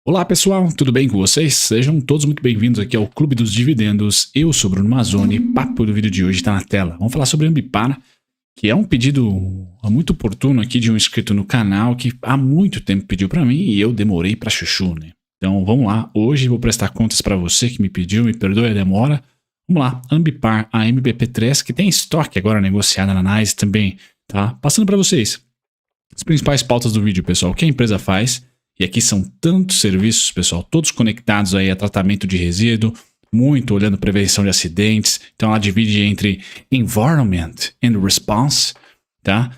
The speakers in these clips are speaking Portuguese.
Olá pessoal, tudo bem com vocês? Sejam todos muito bem-vindos aqui ao Clube dos Dividendos. Eu sou Bruno Mazzoni, papo do vídeo de hoje está na tela. Vamos falar sobre Ambipar, que é um pedido muito oportuno aqui de um inscrito no canal que há muito tempo pediu para mim e eu demorei para chuchu, né? Então vamos lá, hoje vou prestar contas para você que me pediu, me perdoe a demora. Vamos lá, Ambipar, a MBP3, que tem estoque agora negociada na NYSE também, tá? Passando para vocês as principais pautas do vídeo, pessoal, o que a empresa faz. E aqui são tantos serviços, pessoal, todos conectados aí a tratamento de resíduo, muito olhando prevenção de acidentes. Então ela divide entre environment and response, tá?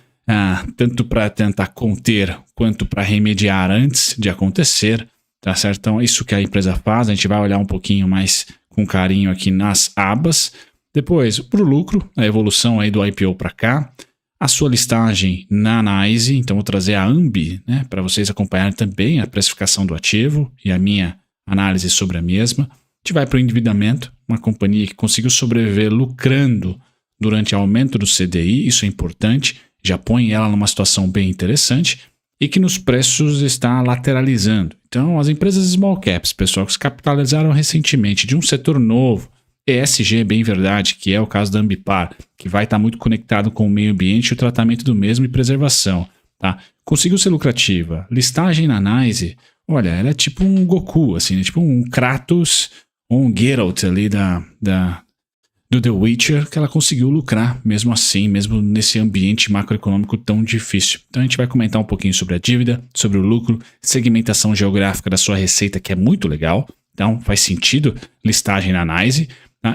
Tanto para tentar conter quanto para remediar antes de acontecer, tá certo? Então isso que a empresa faz, a gente vai olhar um pouquinho mais com carinho aqui nas abas. Depois, para o lucro, a evolução aí do IPO para cá. A sua listagem na NYSE, então vou trazer a AMBI, né, para vocês acompanharem também a precificação do ativo e a minha análise sobre a mesma. A gente vai para o endividamento, uma companhia que conseguiu sobreviver lucrando durante o aumento do CDI, isso é importante, já põe ela numa situação bem interessante e que nos preços está lateralizando. Então as empresas small caps, pessoal, que se capitalizaram recentemente de um setor novo, ESG, bem verdade, que é o caso da Ambipar, que vai estar muito conectado com o meio ambiente e o tratamento do mesmo e preservação. Tá? Conseguiu ser lucrativa. Listagem na NYSE, olha, ela é tipo um Goku, assim, né? Tipo um Kratos ou um Geralt ali do The Witcher, que ela conseguiu lucrar mesmo assim, mesmo nesse ambiente macroeconômico tão difícil. Então a gente vai comentar um pouquinho sobre a dívida, sobre o lucro, segmentação geográfica da sua receita, que é muito legal. Então faz sentido listagem na NYSE.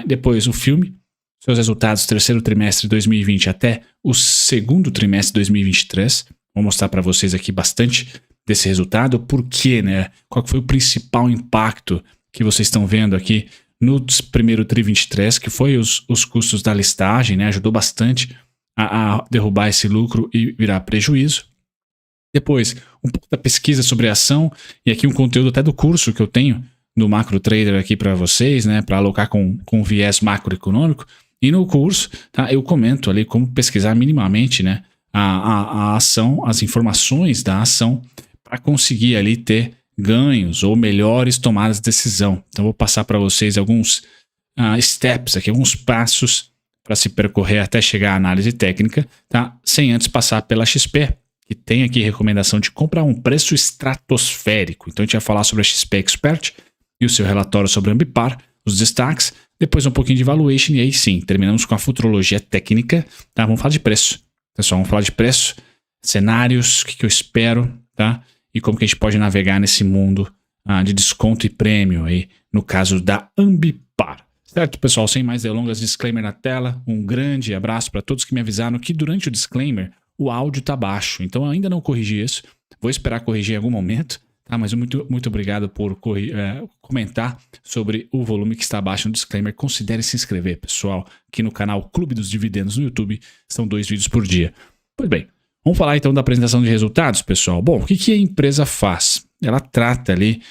Depois o filme, seus resultados terceiro trimestre de 2020 até o segundo trimestre de 2023. Vou mostrar para vocês aqui bastante desse resultado, por quê, né? Qual foi o principal impacto que vocês estão vendo aqui no primeiro tri 23, que foi os custos da listagem, né? Ajudou bastante a derrubar esse lucro e virar prejuízo. Depois, um pouco da pesquisa sobre a ação e aqui um conteúdo até do curso que eu tenho do Macro Trader aqui para vocês, né, para alocar com viés macroeconômico. E no curso, tá, eu comento ali como pesquisar minimamente, né, a ação, as informações da ação para conseguir ali ter ganhos ou melhores tomadas de decisão. Então vou passar para vocês alguns steps aqui, alguns passos para se percorrer até chegar à análise técnica, tá, sem antes passar pela XP, que tem aqui recomendação de compra a um preço estratosférico. Então a gente vai falar sobre a XP Expert e o seu relatório sobre a Ambipar, os destaques, depois um pouquinho de valuation e aí sim, terminamos com a futurologia técnica, tá? Vamos falar de preço, pessoal, vamos falar de preço, cenários, o que eu espero, tá? E como que a gente pode navegar nesse mundo de desconto e prêmio aí, no caso da Ambipar. Certo, pessoal, sem mais delongas, disclaimer na tela, um grande abraço para todos que me avisaram que durante o disclaimer o áudio tá baixo, então eu ainda não corrigi isso, vou esperar corrigir em algum momento. Mas muito obrigado por comentar sobre o volume que está abaixo no disclaimer. Considere se inscrever, pessoal, aqui no canal Clube dos Dividendos no YouTube. São 2 vídeos por dia. Pois bem, vamos falar então da apresentação de resultados, pessoal. Bom, o que a empresa faz? Ela trata ali,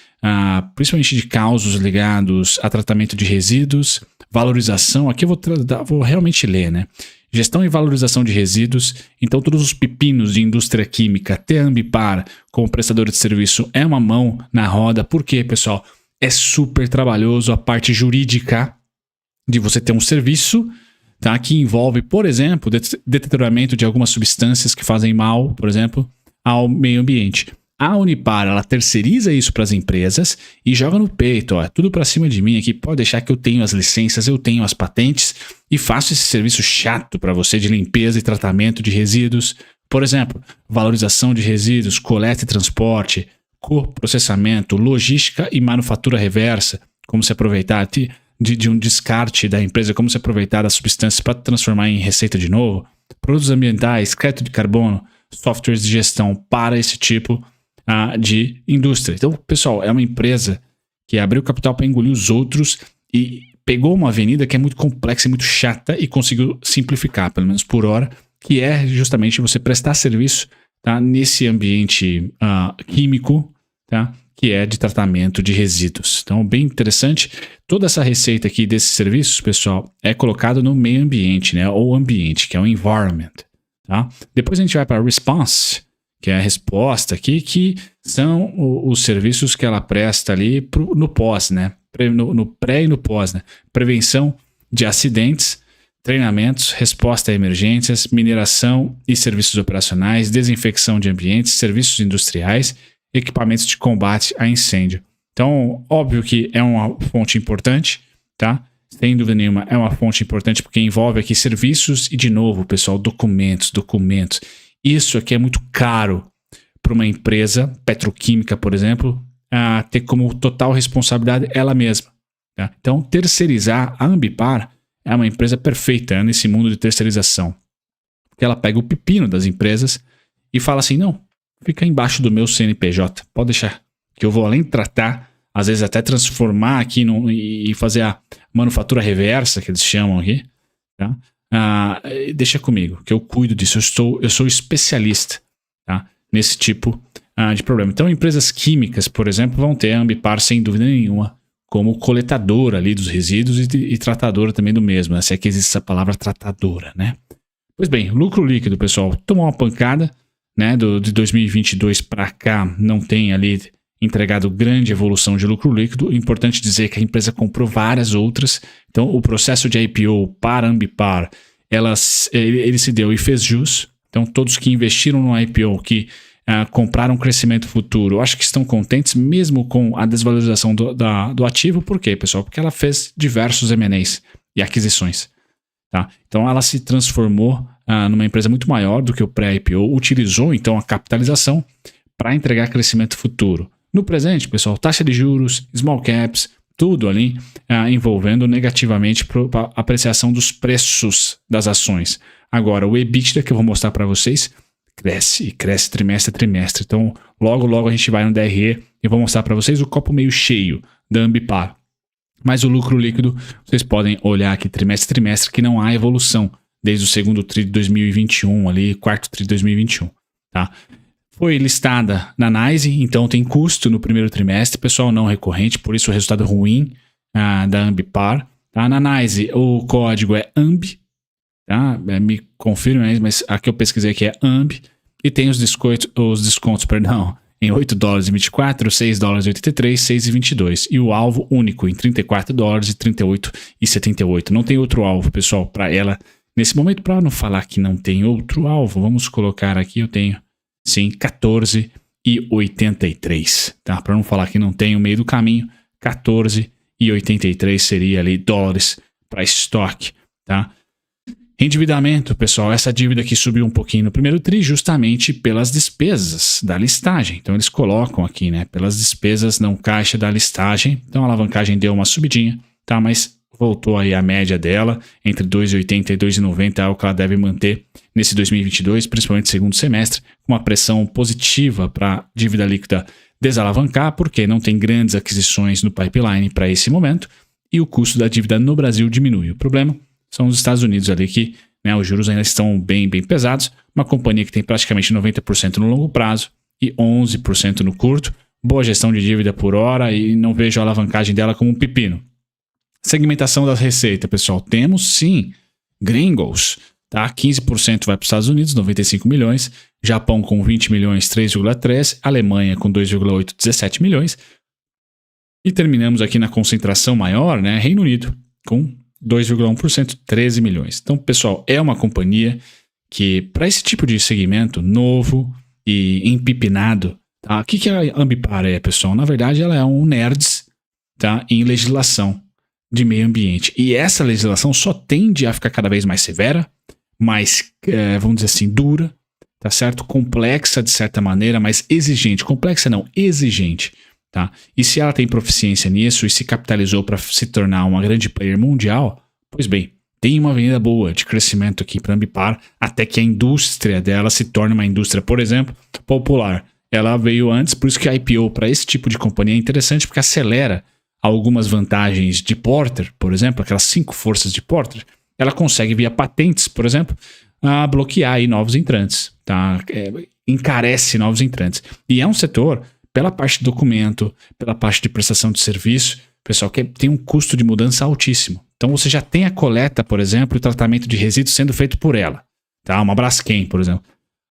principalmente de causos ligados a tratamento de resíduos, valorização. Aqui eu vou realmente ler, né? Gestão e valorização de resíduos, então todos os pepinos de indústria química, até a Ambipar como prestador de serviço é uma mão na roda. Por quê, pessoal? É super trabalhoso a parte jurídica de você ter um serviço, tá, que envolve, por exemplo, deterioramento de algumas substâncias que fazem mal, por exemplo, ao meio ambiente. A Unipar, ela terceiriza isso para as empresas e joga no peito, ó, tudo para cima de mim aqui, pode deixar que eu tenho as licenças, eu tenho as patentes e faço esse serviço chato para você de limpeza e tratamento de resíduos. Por exemplo, valorização de resíduos, coleta e transporte, coprocessamento, logística e manufatura reversa, como se aproveitar de um descarte da empresa, como se aproveitar das substâncias para transformar em receita de novo, produtos ambientais, crédito de carbono, softwares de gestão para esse tipo de indústria. Então, pessoal, é uma empresa que abriu capital para engolir os outros e pegou uma avenida que é muito complexa e muito chata e conseguiu simplificar, pelo menos por hora, que é justamente você prestar serviço, tá, nesse ambiente químico, tá, que é de tratamento de resíduos. Então, bem interessante. Toda essa receita aqui desses serviços, pessoal, é colocado no meio ambiente, né, ou ambiente, que é o environment. Tá? Depois a gente vai para a response, que é a resposta aqui, que são os serviços que ela presta ali no pós, né? No pré e no pós, né? Prevenção de acidentes, treinamentos, resposta a emergências, mineração e serviços operacionais, desinfecção de ambientes, serviços industriais, equipamentos de combate a incêndio. Então, óbvio que é uma fonte importante, tá? Sem dúvida nenhuma, é uma fonte importante porque envolve aqui serviços e, de novo, pessoal, documentos. Isso aqui é muito caro para uma empresa petroquímica, por exemplo, ter como total responsabilidade ela mesma. Tá? Então, terceirizar a Ambipar é uma empresa perfeita nesse mundo de terceirização. Porque ela pega o pepino das empresas e fala assim, não, fica embaixo do meu CNPJ, pode deixar, que eu vou além de tratar, às vezes até transformar aqui e fazer a manufatura reversa, que eles chamam aqui, tá? Deixa comigo, que eu cuido disso, eu sou especialista, tá? Nesse tipo de problema. Então, empresas químicas, por exemplo, vão ter a Ambipar sem dúvida nenhuma como coletadora ali dos resíduos e tratadora também do mesmo, né? Se é que existe essa palavra tratadora, né? Pois bem, lucro líquido, pessoal, tomou uma pancada, né? De 2022 para cá não tem ali entregado grande evolução de lucro líquido. Importante dizer que a empresa comprou várias outras, então o processo de IPO para a Ambipar, ele se deu e fez jus. Então todos que investiram no IPO, que compraram crescimento futuro, acho que estão contentes mesmo com a desvalorização do ativo. Por quê, pessoal? Porque ela fez diversos M&As e aquisições. Tá? Então ela se transformou numa empresa muito maior do que o pré-IPO, utilizou então a capitalização para entregar crescimento futuro. No presente, pessoal, taxa de juros, small caps, tudo ali envolvendo negativamente a apreciação dos preços das ações. Agora, o EBITDA que eu vou mostrar para vocês cresce trimestre a trimestre. Então, logo a gente vai no DRE e vou mostrar para vocês o copo meio cheio da Ambipar. Mas o lucro líquido, vocês podem olhar aqui trimestre a trimestre que não há evolução desde o segundo tri de 2021, ali, quarto tri de 2021, tá? Foi listada na NYSE, então tem custo no primeiro trimestre, pessoal, não recorrente, por isso o resultado ruim da Ambipar. Tá? Na NYSE o código é AMB, tá? Me confirme, mas aqui eu pesquisei que é AMB, e tem os descontos, em $8,24, $6,83, $6,22, e o alvo único em $34 e $38,78. Não tem outro alvo, pessoal, para ela nesse momento. Para não falar que não tem outro alvo, vamos colocar aqui, eu tenho sim, 14,83, tá? Para não falar que não tem o meio do caminho, 14,83 seria ali dólares para estoque, tá? Endividamento, pessoal, essa dívida que subiu um pouquinho no primeiro tri justamente pelas despesas da listagem. Então eles colocam aqui, né, pelas despesas não caixa da listagem. Então a alavancagem deu uma subidinha, tá? Mas voltou aí a média dela, entre 2,80 e 2,90, é o que ela deve manter nesse 2022, principalmente segundo semestre, com uma pressão positiva para a dívida líquida desalavancar, porque não tem grandes aquisições no pipeline para esse momento, e o custo da dívida no Brasil diminui. O problema são os Estados Unidos ali que, né, os juros ainda estão bem pesados, uma companhia que tem praticamente 90% no longo prazo e 11% no curto, boa gestão de dívida por hora e não vejo a alavancagem dela como um pepino. Segmentação da receita, pessoal, temos sim gringos, tá? 15% vai para os Estados Unidos, 95 milhões, Japão com 20 milhões, 3,3, Alemanha com 2,8, 17 milhões, e terminamos aqui na concentração maior, né? Reino Unido com 2,1%, 13 milhões. Então, pessoal, é uma companhia que, para esse tipo de segmento novo e empipinado, tá? O que a Ambipar é, pessoal? Na verdade, ela é um nerds, tá? Em legislação de meio ambiente. E essa legislação só tende a ficar cada vez mais severa, mais, vamos dizer assim, dura, tá certo? Complexa de certa maneira, mas exigente. Complexa não, exigente. Tá? E se ela tem proficiência nisso e se capitalizou para se tornar uma grande player mundial, pois bem, tem uma avenida boa de crescimento aqui para a Ambipar até que a indústria dela se torne uma indústria, por exemplo, popular. Ela veio antes, por isso que a IPO para esse tipo de companhia é interessante, porque acelera algumas vantagens de Porter, por exemplo, aquelas 5 forças de Porter. Ela consegue, via patentes, por exemplo, bloquear aí novos entrantes, tá? Encarece novos entrantes. E é um setor, pela parte de documento, pela parte de prestação de serviço, pessoal, que tem um custo de mudança altíssimo. Então você já tem a coleta, por exemplo, e o tratamento de resíduos sendo feito por ela. Tá? Uma Braskem, por exemplo.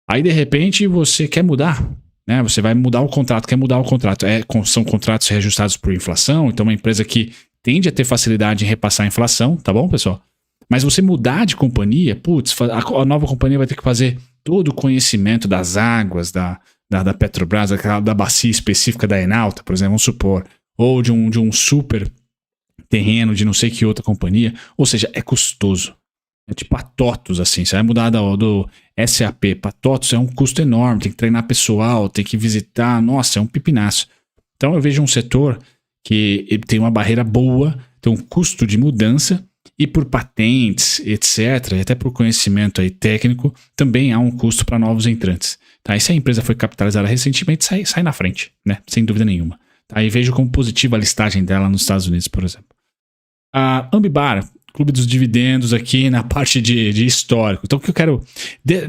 Aí, de repente, você quer mudar, né? Você vai mudar o contrato, quer mudar o contrato. São contratos reajustados por inflação, então é uma empresa que tende a ter facilidade em repassar a inflação, tá bom, pessoal? Mas você mudar de companhia, putz, a nova companhia vai ter que fazer todo o conhecimento das águas, da Petrobras, da bacia específica da Enalta, por exemplo, vamos supor, ou de um super terreno de não sei que outra companhia, ou seja, é custoso. É tipo a TOTUS, assim, você vai mudar do SAP para TOTUS, é um custo enorme, tem que treinar pessoal, tem que visitar, nossa, é um pipinaço. Então eu vejo um setor que ele tem uma barreira boa, tem um custo de mudança, e por patentes, etc., e até por conhecimento aí técnico, também há um custo para novos entrantes. Tá? E se a empresa foi capitalizada recentemente, sai na frente, né? Sem dúvida nenhuma. Tá? E vejo como positiva a listagem dela nos Estados Unidos, por exemplo. A Ambibar, Clube dos Dividendos aqui na parte de histórico. Então o que eu quero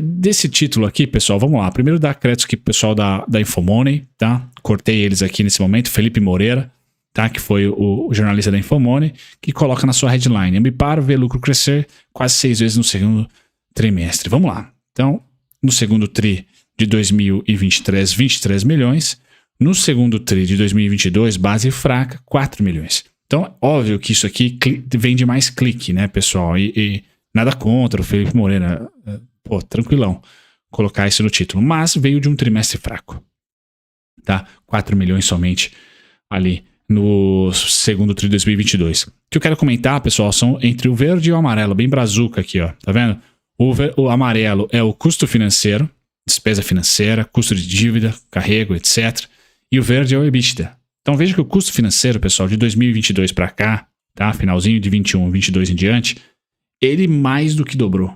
desse título aqui, pessoal, vamos lá. Primeiro dar crédito aqui pro pessoal da Infomoney, tá? Cortei eles aqui nesse momento, Felipe Moreira, tá? Que foi o jornalista da Infomoney, que coloca na sua headline: Ambipar vê lucro crescer quase 6 vezes no segundo trimestre. Vamos lá. Então, no segundo tri de 2023, 23 milhões. No segundo tri de 2022, base fraca, 4 milhões. Então, óbvio que isso aqui vende mais clique, né, pessoal? E nada contra o Felipe Moreira, pô, tranquilão colocar isso no título. Mas veio de um trimestre fraco, tá? 4 milhões somente ali no segundo tri de 2022. O que eu quero comentar, pessoal, são entre o verde e o amarelo, bem brazuca aqui, ó, tá vendo? O amarelo é o custo financeiro, despesa financeira, custo de dívida, carrego, etc. E o verde é o EBITDA. Então veja que o custo financeiro, pessoal, de 2022 para cá, tá? Finalzinho de 21, 22 em diante, ele mais do que dobrou.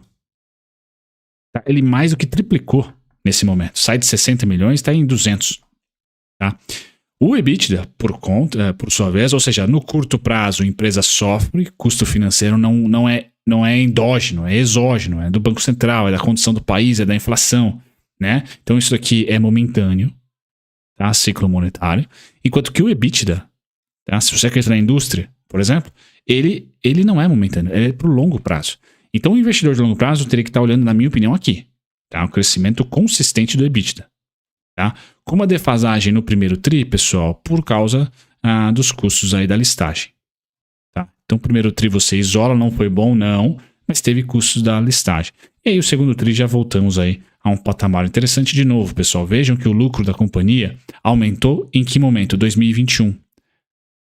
Tá? Ele mais do que triplicou nesse momento. Sai de 60 milhões, está em 200. Tá? O EBITDA, por sua vez, ou seja, no curto prazo a empresa sofre, custo financeiro não é endógeno, é exógeno, é do Banco Central, é da condição do país, é da inflação, né? Então isso aqui é momentâneo, tá? Ciclo monetário, enquanto que o EBITDA, tá? Se você acredita na indústria, por exemplo, ele não é momentâneo, ele é para o longo prazo. Então o investidor de longo prazo teria que estar olhando, na minha opinião, aqui, tá? Um crescimento consistente do EBITDA. Tá? Com uma defasagem no primeiro tri, pessoal, por causa dos custos aí da listagem. Tá? Então, o primeiro tri você isola, não foi bom, não, mas teve custos da listagem. E aí, o segundo tri já voltamos aí a um patamar interessante de novo, pessoal. Vejam que o lucro da companhia aumentou em que momento? 2021.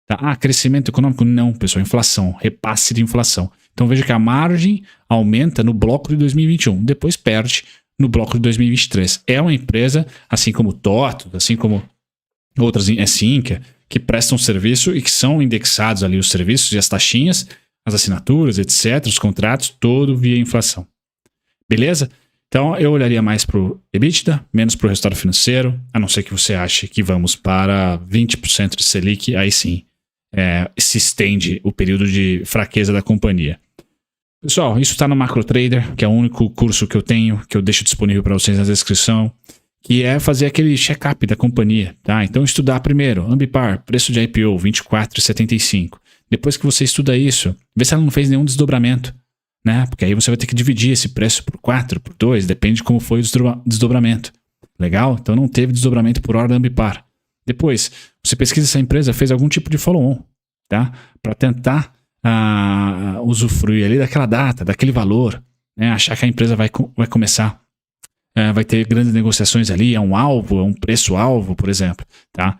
Tá? Crescimento econômico? Não, pessoal, inflação, repasse de inflação. Então, veja que a margem aumenta no bloco de 2021, depois perde no bloco de 2023. É uma empresa, assim como TOTUS, assim como outras, Sinqia, que prestam serviço e que são indexados ali os serviços e as taxinhas, as assinaturas, etc., os contratos, todo via inflação. Beleza? Então, eu olharia mais para o EBITDA, menos para o resultado financeiro, a não ser que você ache que vamos para 20% de Selic, aí sim, se estende o período de fraqueza da companhia. Pessoal, isso está no MacroTrader, que é o único curso que eu tenho, que eu deixo disponível para vocês na descrição, que é fazer aquele check-up da companhia, tá? Então, estudar primeiro, Ambipar, preço de IPO, 24,75. Depois que você estuda isso, vê se ela não fez nenhum desdobramento, né? Porque aí você vai ter que dividir esse preço por 4, por 2, depende de como foi o desdobramento. Legal? Então, não teve desdobramento por hora da Ambipar. Depois, você pesquisa se a empresa fez algum tipo de follow-on, tá? Para tentar usufruir ali daquela data, daquele valor, né? Achar que a empresa vai começar, vai ter grandes negociações ali, é um alvo, é um preço-alvo, por exemplo, tá?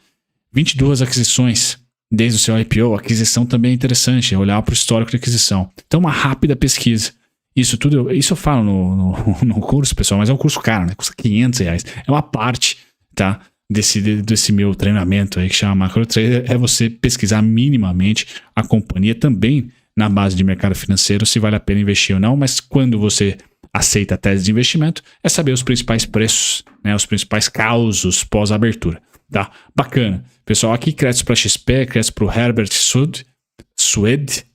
22 aquisições desde o seu IPO, aquisição também é interessante, é olhar para o histórico de aquisição. Então, uma rápida pesquisa. Isso eu falo no curso, pessoal, mas é um curso caro, né? Custa R$500. É uma parte, tá? Desse meu treinamento aí que chama MacroTrader, é você pesquisar minimamente a companhia também na base de mercado financeiro, se vale a pena investir ou não, mas quando você aceita a tese de investimento, é saber os principais preços, né, os principais causos pós-abertura. Tá? Bacana. Pessoal, aqui créditos para XP, créditos para o Herbert Sued,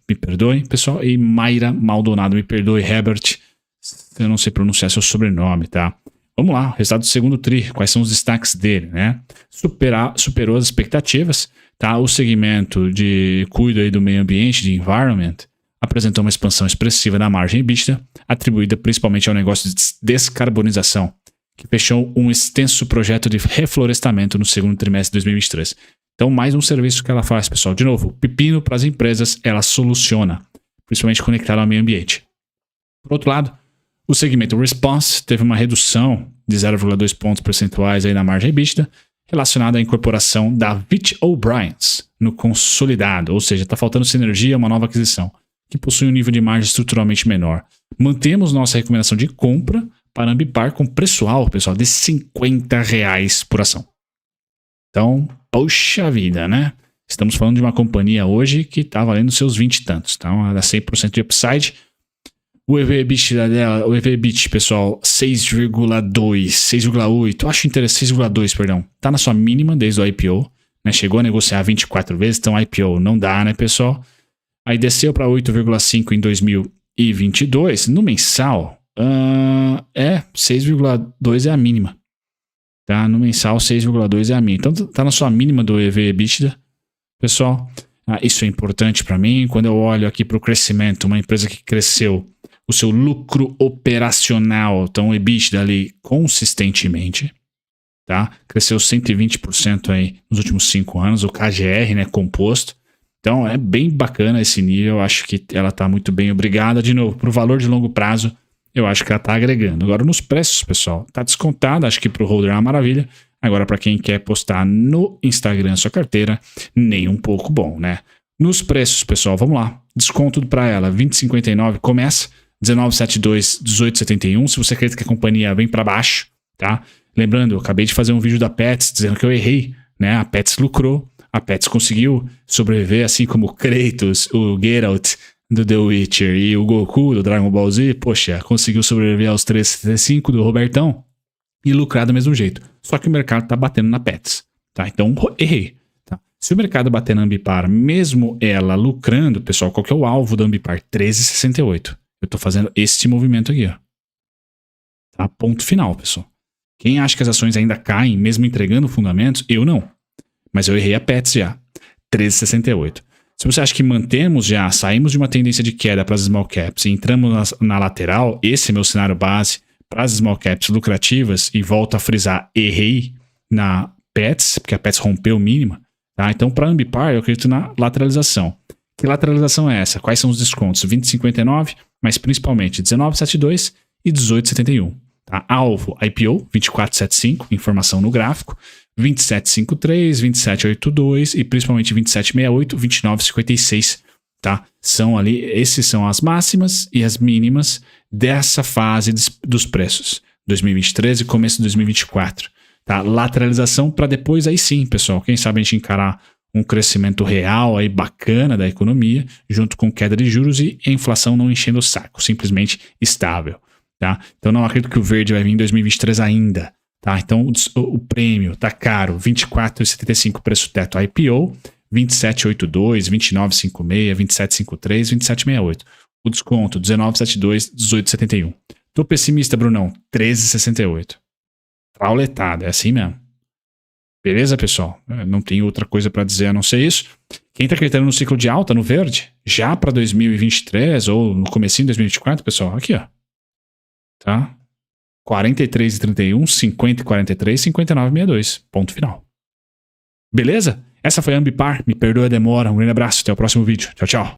me perdoem, pessoal, e Mayra Maldonado, me perdoe, Herbert, eu não sei pronunciar seu sobrenome, tá? Vamos lá, resultado do segundo tri, quais são os destaques dele, né? Superou as expectativas, tá? O segmento de cuida aí do meio ambiente, de environment, apresentou uma expansão expressiva da margem EBITDA, atribuída principalmente ao negócio de descarbonização, que fechou um extenso projeto de reflorestamento no segundo trimestre de 2023. Então, mais um serviço que ela faz, pessoal. De novo, pepino para as empresas, ela soluciona, principalmente conectado ao meio ambiente. Por outro lado, o segmento Response teve uma redução de 0,2 pontos percentuais aí na margem EBITDA, relacionada à incorporação da Vitch O'Briens no consolidado, ou seja, está faltando sinergia, uma nova aquisição, que possui um nível de margem estruturalmente menor. Mantemos nossa recomendação de compra para a Ambipar com preço alto, pessoal, de R$50 por ação. Então, poxa vida, né? Estamos falando de uma companhia hoje que está valendo seus 20 e tantos. Então, dá 100% de upside. O EV/EBITDA dela, o EV/EBITDA, pessoal, 6,2, 6,8, acho interessante, 6,2, perdão. Tá na sua mínima desde o IPO, né? Chegou a negociar 24 vezes, então IPO não dá, né, pessoal? Aí desceu para 8,5 em 2022. No mensal, 6,2 é a mínima. Tá? No mensal, 6,2 é a mínima. Então, tá na sua mínima do EV/EBITDA, pessoal. Isso é importante para mim. Quando eu olho aqui para o crescimento, uma empresa que cresceu o seu lucro operacional, então o EBITDA ali consistentemente, tá? Cresceu 120% aí nos últimos 5 anos, o KGR, né, composto. Então é bem bacana esse nível, eu acho que ela está muito bem, obrigada. De novo, para o valor de longo prazo, eu acho que ela está agregando. Agora nos preços, pessoal, está descontado, acho que para o holder é uma maravilha. Agora para quem quer postar no Instagram sua carteira, nem um pouco bom, né? Nos preços, pessoal, vamos lá. Desconto para ela, 20,59 começa, 19,72, 18,71. Se você acredita que a companhia vem para baixo, tá? Lembrando, eu acabei de fazer um vídeo da Pets dizendo que eu errei, né? A Pets lucrou, a Pets conseguiu sobreviver, assim como o Kratos, o Geralt do The Witcher e o Goku do Dragon Ball Z. Poxa, conseguiu sobreviver aos 3,75 do Robertão e lucrar do mesmo jeito. Só que o mercado tá batendo na Pets, tá? Então, errei. Tá? Se o mercado bater na Ambipar, mesmo ela lucrando, pessoal, qual que é o alvo da Ambipar? 13,68. Eu tô fazendo esse movimento aqui, ó. Tá? Ponto final, pessoal. Quem acha que as ações ainda caem, mesmo entregando fundamentos, eu não. Mas eu errei a Pets já. 13,68. Se você acha que mantemos já, saímos de uma tendência de queda para as small caps e entramos na lateral, esse é meu cenário base para as small caps lucrativas, e volto a frisar, errei na Pets, porque a Pets rompeu mínima. Tá? Então, para a Ambipar, eu acredito na lateralização. Que lateralização é essa? Quais são os descontos? 20,59, mas principalmente 19,72 e 18,71. Tá? Alvo, IPO, 24,75, informação no gráfico, 27,53, 27,82 e principalmente 27,68, 29,56. Tá? São ali, esses são as máximas e as mínimas dessa fase dos preços. 2023 e começo de 2024. Tá? Lateralização para depois, aí sim, pessoal, quem sabe a gente encarar um crescimento real aí bacana da economia, junto com queda de juros e a inflação não enchendo o saco, simplesmente estável. Tá? Então não acredito que o verde vai vir em 2023 ainda. Tá? Então o prêmio tá caro, 24,75 preço teto IPO, 27,82, 29,56, 27,53, 27,68. O desconto, 19,72, 18,71. Tô pessimista, Brunão, 13,68. Trauletada, é assim mesmo. Beleza, pessoal? Não tem outra coisa para dizer a não ser isso. Quem tá acreditando no ciclo de alta, no verde, já para 2023 ou no comecinho de 2024, pessoal, aqui, ó. Tá? 43,31, 50,43, 59,62. Ponto final. Beleza? Essa foi a Ambipar. Me perdoe a demora. Um grande abraço. Até o próximo vídeo. Tchau, tchau.